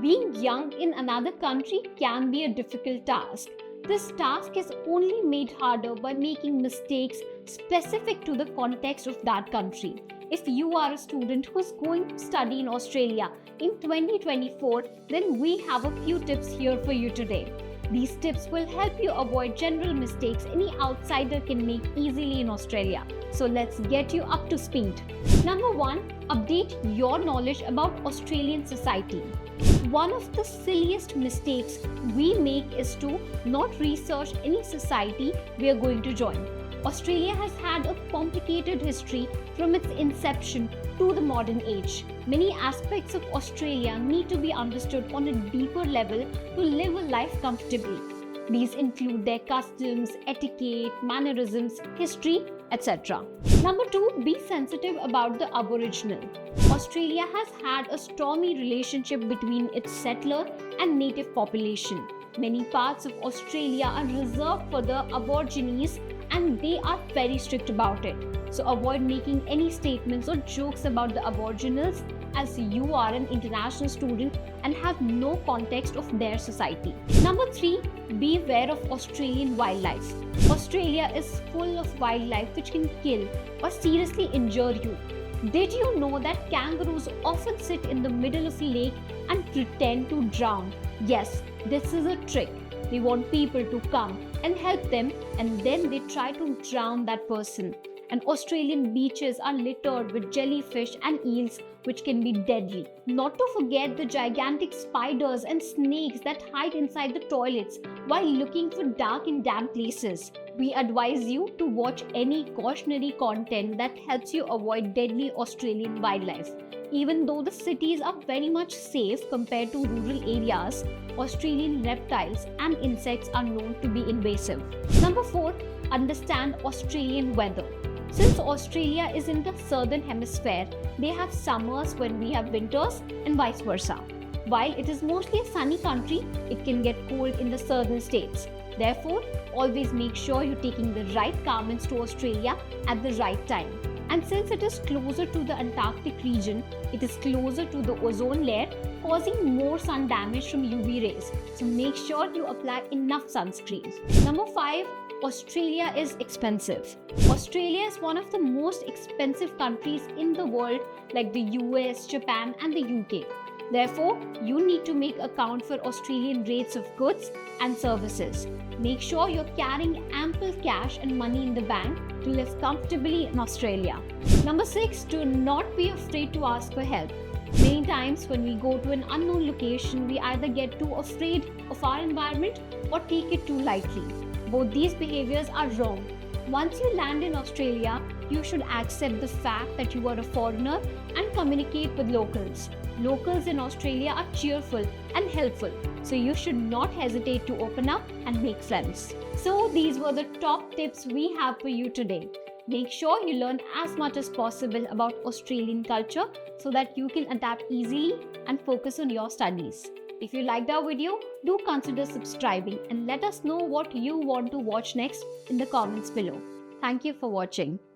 Being young in another country can be a difficult task. This task is only made harder by making mistakes specific to the context of that country. If you are a student who's going to study in Australia in 2024, then we have a few tips here for you today. These tips will help you avoid general mistakes any outsider can make easily in Australia. So let's get you up to speed. Number 1, update your knowledge about Australian society. One of the silliest mistakes we make is to not research any society we are going to join. Australia has had a complicated history from its inception to the modern age. Many aspects of Australia need to be understood on a deeper level to live a life comfortably. These include their customs, etiquette, mannerisms, history, etc. Number 2, be sensitive about the Aboriginal. Australia has had a stormy relationship between its settler and native population. Many parts of Australia are reserved for the Aborigines and they are very strict about it. So avoid making any statements or jokes about the Aboriginals as you are an international student and have no context of their society. Number 3, be aware of Australian wildlife. Australia is full of wildlife which can kill or seriously injure you. Did you know that kangaroos often sit in the middle of a lake and pretend to drown? Yes, this is a trick. They want people to come and help them and then they try to drown that person. And Australian beaches are littered with jellyfish and eels which can be deadly. Not to forget the gigantic spiders and snakes that hide inside the toilets while looking for dark and damp places. We advise you to watch any cautionary content that helps you avoid deadly Australian wildlife. Even though the cities are very much safe compared to rural areas, Australian reptiles and insects are known to be invasive. Number 4, understand Australian weather. Since Australia is in the southern hemisphere, they have summers when we have winters and vice versa. While it is mostly a sunny country, it can get cold in the southern states. Therefore, always make sure you're taking the right garments to Australia at the right time. And since it is closer to the Antarctic region, it is closer to the ozone layer, causing more sun damage from UV rays. So make sure you apply enough sunscreen. Number 5, Australia is expensive. Australia is one of the most expensive countries in the world, like the US, Japan, and the UK. Therefore, you need to make account for Australian rates of goods and services. Make sure you're carrying ample cash and money in the bank to live comfortably in Australia. Number 6, do not be afraid to ask for help. Many times when we go to an unknown location, we either get too afraid of our environment or take it too lightly. Both these behaviors are wrong. Once you land in Australia, you should accept the fact that you are a foreigner and communicate with locals. Locals in Australia are cheerful and helpful, so you should not hesitate to open up and make friends. So these were the top tips we have for you today. Make sure you learn as much as possible about Australian culture so that you can adapt easily and focus on your studies. If you liked our video, do consider subscribing and let us know what you want to watch next in the comments below. Thank you for watching.